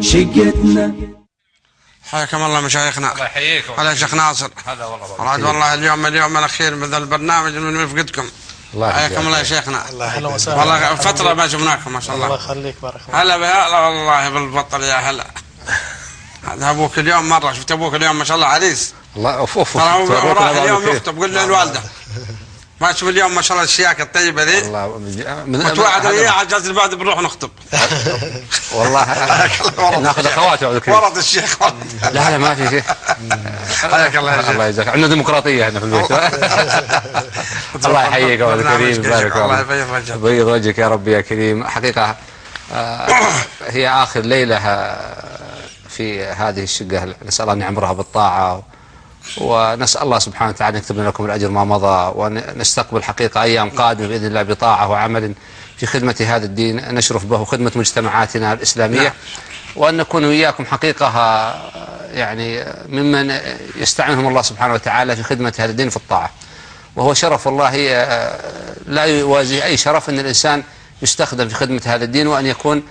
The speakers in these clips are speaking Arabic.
شقتنا. حياكم الله مشايخنا. الله يحييك. على شيخ ناصر. هذا والله والله اليوم الأخير من ذا البرنامج من مفقدكم. حياكم الله يا شيخنا. اهلا وسهلا. والله فترة ما شفناكم ما شاء الله. الله يخليك بارك الله. هلا هلا والله بالبطل يا هلا. هذا ابوك اليوم مرة شفت ابوك اليوم ما شاء الله عريس. الله اوف ترى هو راح اليوم يخطب قول له الوالدة. ما تشوف اليوم ما شاء الله الشياكة الطيبة ذي. والله متوعد وياه على الجاز اللي بعد بنروح نخطب. والله ناخذ اخواته عبد الكريم. ورط الشيخ. لا ما في شيء. حياك الله يا شيخ. الله يجزاك. عندنا ديمقراطية هنا في البيت. الله يحييك يا عبد الكريم. بارك الله. بيض وجهك يا رب يا كريم. حقيقة هي آخر ليلة في هذه الشقة، نسأل الله أن يعمرها بالطاعة، ونسأل الله سبحانه وتعالى أن يكتب لكم الأجر ما مضى، ونستقبل حقيقة أيام قادمة بإذن الله بطاعة وعمل في خدمة هذا الدين نشرف به وخدمة مجتمعاتنا الإسلامية، وأن نكون وإياكم حقيقة يعني ممن يستعينهم الله سبحانه وتعالى في خدمة هذا الدين في الطاعة، وهو شرف والله لا يوازي أي شرف أن الإنسان يستخدم في خدمة هذا الدين، وأن يكون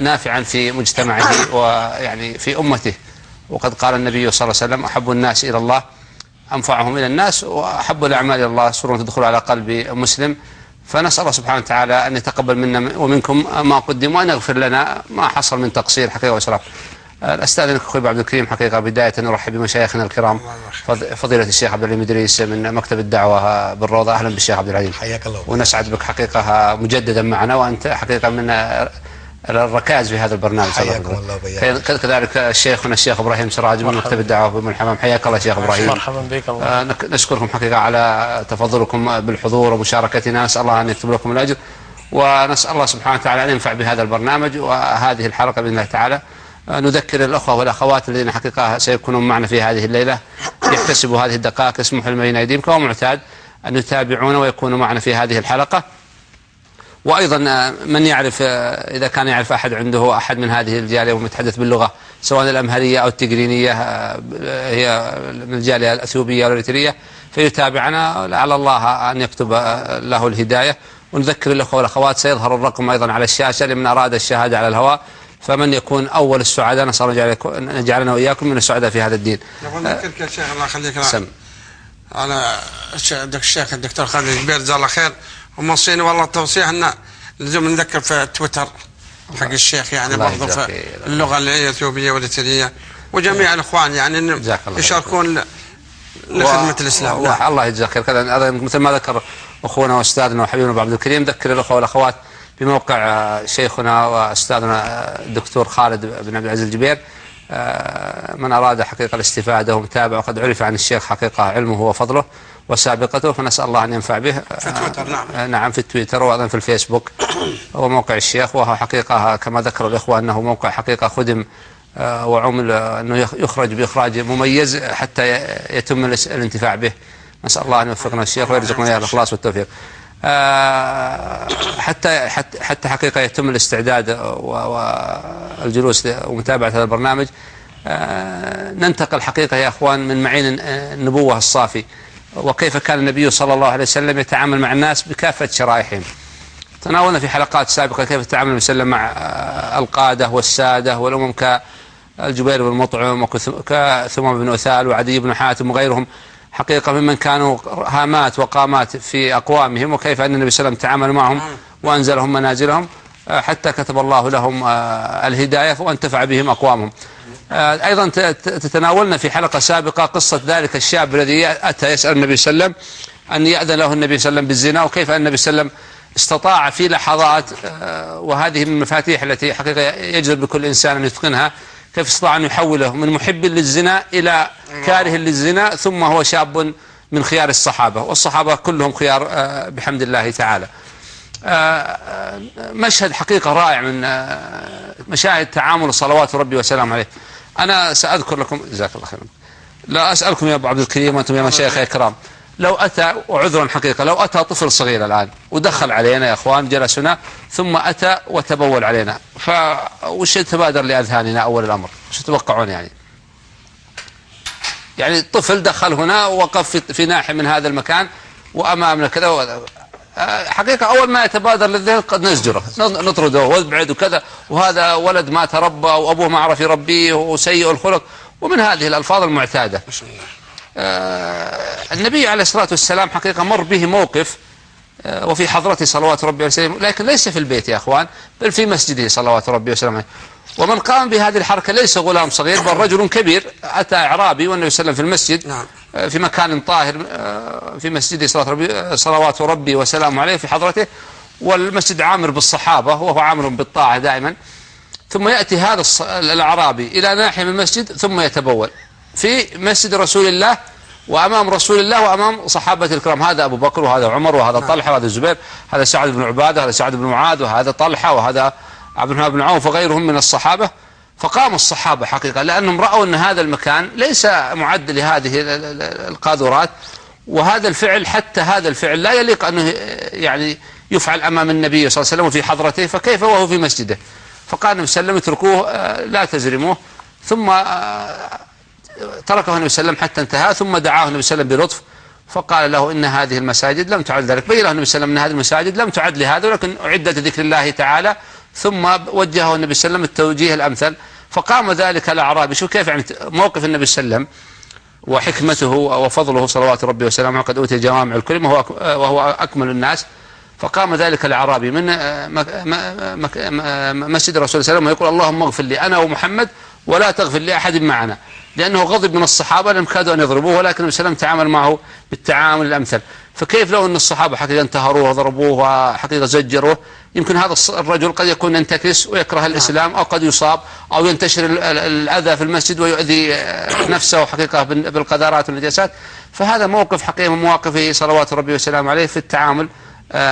نافعا في مجتمعه ويعني في أمته. وقد قال النبي صلى الله عليه وسلم: أحب الناس إلى الله أنفعهم إلى الناس، وأحب الأعمال إلى الله سرور تدخل على قلب مسلم. فنسأل الله سبحانه وتعالى أن يتقبل منا ومنكم ما قدم، وأن يغفر لنا ما حصل من تقصير حقيقة وإسراف. أستاذنك أخوي عبد الكريم حقيقة بداية نرحب بمشايخنا الكرام، فضيلة الشيخ عبد العليم إدريس من مكتب الدعوة بالروضة. أهلا بالشيخ عبد العليم. حياك الله. ونسعد بك حقيقة مجددا معنا، وأنت حقيقة من الركائز في هذا البرنامج. حياكم الله وبياكم. كذلك شيخنا الشيخ ابراهيم سراج من مكتب الدعوه بأم الحمام. حياك الله شيخ ابراهيم. مرحبا بك. الله نشكركم حقيقه على تفضلكم بالحضور ومشاركتنا، نسال الله ان يكتب لكم الاجر، ونسال الله سبحانه وتعالى ان ينفع بهذا البرنامج وهذه الحلقه باذن الله تعالى. نذكر الاخوه والاخوات الذين حقيقه سيكونون معنا في هذه الليله يحتسبوا هذه الدقائق اسمحوا لما بين ايديكم، ومعتاد ان يتابعونا ويكونوا معنا في هذه الحلقه. وأيضا من يعرف إذا كان يعرف أحد عنده أحد من هذه الجالية ومتحدث باللغة سواء الأمهرية أو التجرينية، هي من الجالية الأثيوبية والإريترية، فيتابعنا لعل الله أن يكتب له الهداية. ونذكر الأخوة والأخوات سيظهر الرقم أيضا على الشاشة لمن أراد الشهادة على الهواء، فمن يكون أول السعداء نسأل الله أن يجعلنا وإياكم من السعداء في هذا الدين. نقول نذكرك يا شيخ الله يخليك. أنا الشيخ الدكتور خالد الجبير جزاه الله خير وموصيني والله التوصيه ان لازم نذكر في تويتر حق الشيخ يعني برضه في اللغه الاثيوبيه والإريترية وجميع الاخوان يعني يشاركون لخدمه الاسلام. الله يجزاك خير. كذا مثل ما ذكر اخونا واستاذنا وحبيبنا ابو عبد الكريم، ذكر الاخوه والاخوات بموقع شيخنا واستاذنا الدكتور خالد بن عبد العزيز الجبير، من اراد حقيقه الاستفاده ومتابعه، وقد عرف عن الشيخ حقيقه علمه وفضله وسابقته، فنسأل الله أن ينفع به في تويتر. نعم في التويتر وأيضا في الفيسبوك. هو موقع الشيخ، وهو حقيقة كما ذكر الإخوة أنه موقع حقيقة خدم وعمل أنه يخرج بإخراج مميز حتى يتم الانتفاع به. نسأل الله أن يوفقنا الشيخ ويرزقنا إياه الإخلاص والتوفيق. حتى حقيقة يتم الاستعداد والجلوس ومتابعة هذا البرنامج. ننتقل حقيقة يا أخوان من معين النبوة الصافي، وكيف كان النبي صلى الله عليه وسلم يتعامل مع الناس بكافة شرائحهم. تناولنا في حلقات سابقة كيف يتعامل النبي صلى الله عليه وسلم مع القادة والسادة والأمم كالجبير بن مطعم وكثمام بن أثال وعدي بن حاتم وغيرهم، حقيقة ممن كانوا هامات وقامات في أقوامهم، وكيف أن النبي صلى الله عليه وسلم تعامل معهم وأنزلهم منازلهم حتى كتب الله لهم الهداية وانتفع بهم أقوامهم. أيضا تتناولنا في حلقة سابقة قصة ذلك الشاب الذي أتى يسأل النبي صلى الله عليه وسلم أن يأذن له النبي صلى الله عليه وسلم بالزنا، وكيف أن النبي صلى الله عليه وسلم استطاع في لحظات، وهذه من المفاتيح التي حقيقة يجب بكل إنسان أن يتقنها، كيف استطاع أن يحوله من محب للزنا إلى كاره للزنا، ثم هو شاب من خيار الصحابة، والصحابة كلهم خيار بحمد الله تعالى. مشهد حقيقة رائع من مشاهد تعامل صلوات ربي وسلام عليه. أنا سأذكر لكم جزاك الله خيرا، لا أسألكم يا أبو عبد الكريم وأنتم يا مشايخ الكرام، لو أتى وعذرا حقيقة لو أتى طفل صغير الآن ودخل علينا يا أخوان جلسنا ثم أتى وتبول علينا، فوش يتبادر لأذهاننا أول الأمر؟ وش تتوقعون يعني الطفل دخل هنا ووقف في ناحية من هذا المكان وأمامنا كذا حقيقة أول ما يتبادر للذهن قد نزجره نطرده ونبعد وكذا، وهذا ولد ما تربى وأبوه ما عرف يربيه وسيء الخلق، ومن هذه الألفاظ المعتادة. النبي عليه الصلاة والسلام حقيقة مر به موقف وفي حضرته صلوات ربي وسلامه، لكن ليس في البيت يا أخوان، بل في مسجده صلوات ربي وسلامه. ومن قام بهذه الحركة ليس غلام صغير، بل رجل كبير. أتى أعرابي والنبي صلى الله عليه وسلم في المسجد في مكان طاهر في مسجده صلوات ربي وسلامه عليه في حضرته، والمسجد عامر بالصحابة وهو عامر بالطاعة دائما. ثم يأتي هذا الأعرابي إلى ناحية من المسجد ثم يتبول في مسجد رسول الله وأمام رسول الله وأمام صحابة الكرام، هذا أبو بكر وهذا عمر وهذا طلحة وهذا الزبير، هذا سعد بن عبادة، هذا سعد بن معاذ، وهذا طلحة، وهذا عبد الرحمن بن عوف وغيرهم من الصحابة. فقام الصحابة حقيقة لأنهم رأوا أن هذا المكان ليس معد لهذه القاذورات، وهذا الفعل حتى هذا الفعل لا يليق أنه يعني يفعل أمام النبي صلى الله عليه وسلم وفي حضرته، فكيف وهو في مسجده؟ فقال النبي صلى الله عليه وسلم اتركوه لا تزرموه، ثم تركه النبي صلى الله عليه وسلم حتى انتهى، ثم دعاه النبي صلى الله عليه وسلم بلطف فقال له إن هذه المساجد لم تعد ذلك. بين له النبي صلى الله عليه وسلم أن هذه المساجد لم تعد لهذا، ولكن أعدت ذكر الله تعالى، ثم وجهه النبي صلى الله عليه وسلم التوجيه الأمثل. فقام ذلك الأعرابي، شوف كيف يعني موقف النبي صلى الله عليه وسلم وحكمته وفضله صلوات ربي وسلامه، قد أوتي جوامع الكلم وهو أكمل الناس. فقام ذلك الأعرابي من مسجد الرسول صلى الله عليه وسلم ويقول اللهم اغفر لي أنا ومحمد ولا تغفر لأحد معنا، لأنه غضب من الصحابة لم كادوا أن يضربوه، ولكن النبي صلى الله عليه وسلم تعامل معه بالتعامل الأمثل. فكيف لو أن الصحابة حقيقة انتهروه وضربوه وحقيقة زجروه؟ يمكن هذا الرجل قد يكون ينتكس ويكره الإسلام، أو قد يصاب أو ينتشر الأذى في المسجد ويؤذي نفسه حقيقة بالقذارات والنجاسات. فهذا موقف حقيقة من مواقفه صلوات ربي وسلامه عليه في التعامل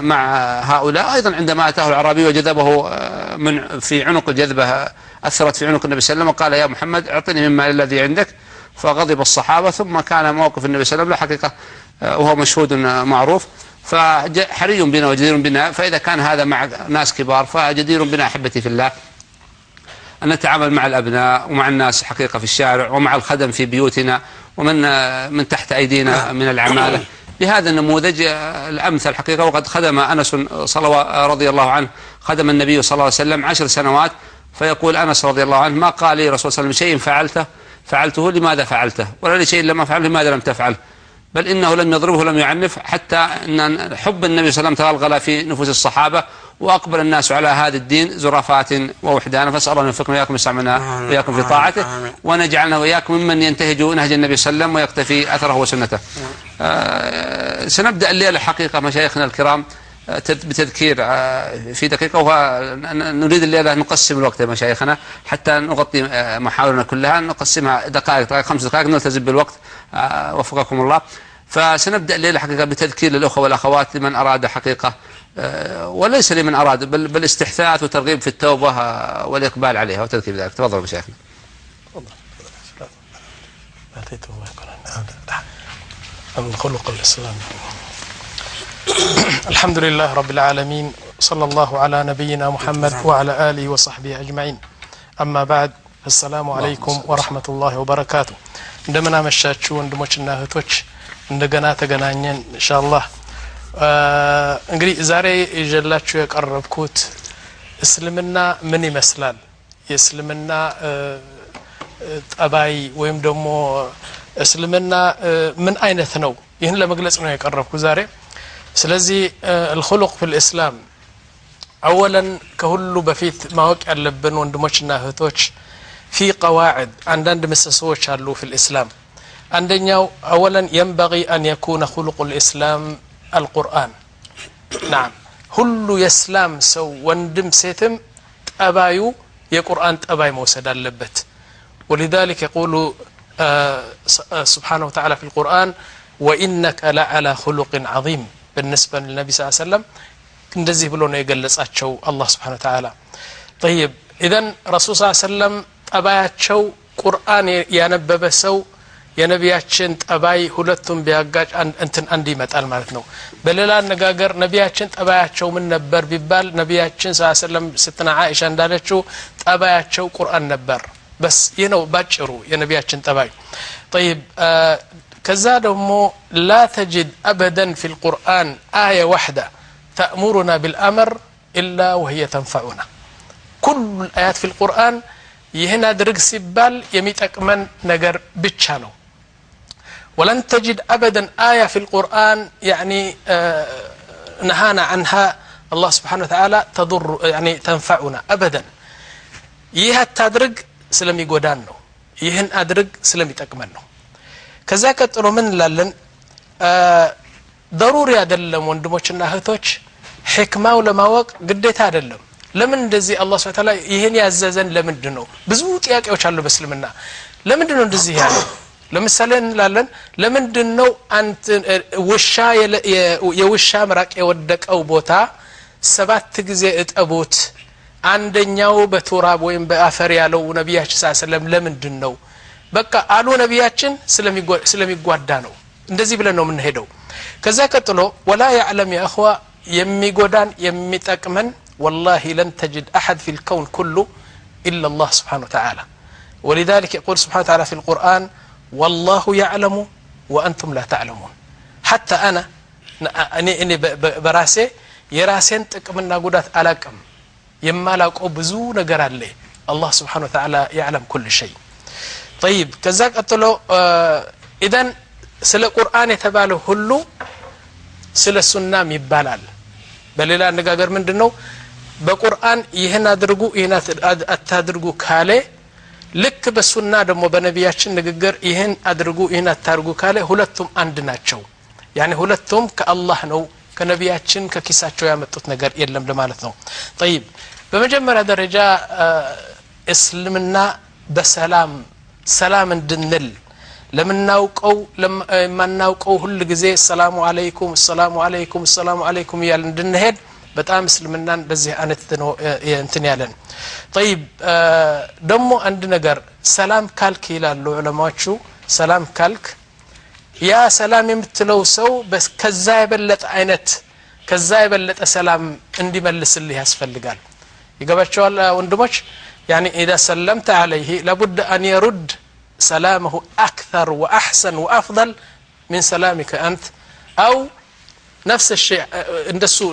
مع هؤلاء. أيضا عندما أتاه الأعرابي وجذبه في عنق الجذبة أثرت في عنق النبي صلى الله عليه وسلم وقال يا محمد أعطني مما الذي عندك، فغضب الصحابة. ثم كان موقف النبي صلى الله عليه وسلم حقيقة وهو مشهود معروف، فحري بنا وجدير بنا. فإذا كان هذا مع ناس كبار فجدير بنا أحبتي في الله أن نتعامل مع الأبناء ومع الناس حقيقة في الشارع ومع الخدم في بيوتنا ومن تحت أيدينا من العمالة بهذا النموذج الأمثل حقيقة. وقد خدم أنس رضي الله عنه، خدم النبي صلى الله عليه وسلم 10 سنوات، فيقول أنس رضي الله عنه ما قال لي رسول الله شيء فعلته لماذا فعلته، ولا لشيء لما فعله لماذا لم تفعل، بل إنه لم يضربه ولم يعنف، حتى أن حب النبي صلى الله عليه وسلم تغلغل في نفوس الصحابة، وأقبل الناس على هذا الدين زرافات ووحدانا. فأسأل الله أن يوفقنا وإياكم يستعملنا وإياكم في طاعته، ونجعلنا وإياكم ممن ينتهج نهج النبي صلى الله عليه وسلم ويقتفي أثره وسنته. سنبدأ الليلة حقيقة مشايخنا الكرام بتذكير في دقيقة، ونريد الليلة نقسم الوقت يا مشايخنا حتى نغطي محاورنا كلها، نقسمها دقائق 5 دقائق نلتزم بالوقت وفقكم الله. فسنبدأ الليلة حقيقة بتذكير للأخوة والأخوات لمن أراد حقيقة، وليس لمن أراد بل استحثاث وترغيب في التوبة والإقبال عليها وتذكير ذلك. تفضل مشايخنا. الخلق الإسلامي. الحمد لله رب العالمين، صلى الله على نبينا محمد وعلى آله وصحبه أجمعين. أما بعد، السلام عليكم ورحمة الله وبركاته. عندما مشاتشو وندموشنا هتوش عندنا تجنانين إن شاء الله. እንግዲህ ዛሬ ይዤላችሁ የቀረብኩት እስልምና ምን ይመስላል፣ የእስልምና ጠባይ ወይም ደግሞ እስልምና ምን አይነት ነው፣ ይህን ለመግለጽ ነው የቀረብኩት ዛሬ። ስለዚህ الخلق في الإسلام اولا ከሁሉ በፊት ማወቅ ያለብን ወንድሞችና እህቶች في قواعد አንዳንድ ምሰሶዎች አሉ في الإسلام። አንደኛው اولا ينبغي ان يكون خلق الإسلام القرآن. نعم، كل يسلام سو وندم سيتم أبايو يقرآن أباي موسد اللبت. ولذلك يقول سبحانه وتعالى في القرآن وإنك لعلى خلق عظيم بالنسبة للنبي صلى الله عليه وسلم. كندزي بلون يقلص أتشو الله سبحانه وتعالى. طيب إذن رسول صلى الله عليه وسلم أباياتشو قرآن ينبب سو የነቢያችን ጠባይ ሁለቱም ቢያጋጭ እንትን አንድ ይመጣል ማለት ነው። በሌላ አነጋገር ነቢያችን ጠባያቸው ምን ነበር ቢባል ነቢያችን ሰለላሁ ዐለይሂ ወሰለም ስትና አይሻ እንዳለችው ጠባያቸው ቁርአን ነበር። በስ ይህ ነው ባጭሩ የነቢያችን ጠባይ። طيب ከዛ ደግሞ لا تجد ابدا في القرآن آية واحدة تأمرنا بالأمر إلا وهي تنفعنا كل الآيات في القرآن يهنا درج سبال يميتك من نجر بتشانو ولن تجد أبدا آية في القرآن يعني نهانا عنها الله سبحانه وتعالى تضر يعني تنفعنا أبدا يها التدرج سلمي قدانو يهن أدرج سلمي تكمنو كذاك من لالن ضروري أدلم وندموشنا هتوش حكمة ولما وق قديت أدلم لمن دزي الله سبحانه وتعالى يهن يعززن لمن دنو بزوت ياك أو شالو بسلمنا لمن دنو دزي هذا لمثالين لالن لمن دنو أنت وشا يوشا مراك يودك أو بوتا سبات جزء أبوت عندنياو بتراب وين بأفر يالو نبيه صلى الله عليه وسلم لمن دنو بقى قالوا نبياتشن سلمي قوادانو እንደዚህ ብለን ነው የምንሄደው ከዛ ቀጥሎ ولا يعلم يا اخوا የሚጎዳን የሚጠቅመን والله لن تجد احد في الكون كله الا الله سبحانه وتعالى ولذلك يقول سبحانه وتعالى في القرآن والله يعلم وانتم لا تعلمون حتى انا براسي የራሴን ጥቅምና ጉዳት አላቀም የማላቀው ብዙ ነገር አለ الله سبحانه وتعالى يعلم كل شيء طيب كذا قتلو اذا ስለ ቁርአን የተባለው ሁሉ ስለ ሱናም ይባላል በሌላ አነጋገር ምንድነው በቁርአን ይሄን አድርጉ ይሄን አታድርጉ ካለ ልክ በሱና ደግሞ በነቢያችን ንግግር ይሄን አድርጉ ይሄን አታድርጉ ካለ ሁለቱም አንድ ናቸው ያኔ ሁለቱም ከአላህ ነው ከነቢያችን ከኪሳቸው ያመጡት ነገር የለም ለማለት ነው طيب በመጀመሪያ ደረጃ እስልምና በሰላም እንድንል ለምናውቀው ለማናውቀው ሁሉ ጊዜ ሰላሙ አለይኩም ያል እንድንሄድ በጣም እስልምናን በዚህ አይነት ነው እንትን ያለን طيب ደሞ አንድ ነገር ሰላም ካልክ ይላሉ ዑለማዎቹ ሰላም ካልክ ያ ሰላም የምትለው ሰው ከዛ የበለጠ ሰላም እንዲመልስልህ ያስፈልጋል ይገባቸዋል ወንድሞች يعني اذا سلمت عليه لابد ان يرد سلامه أكثر وأحسن وأفضل من سلامك أنت أو نفس الشيء عند السوء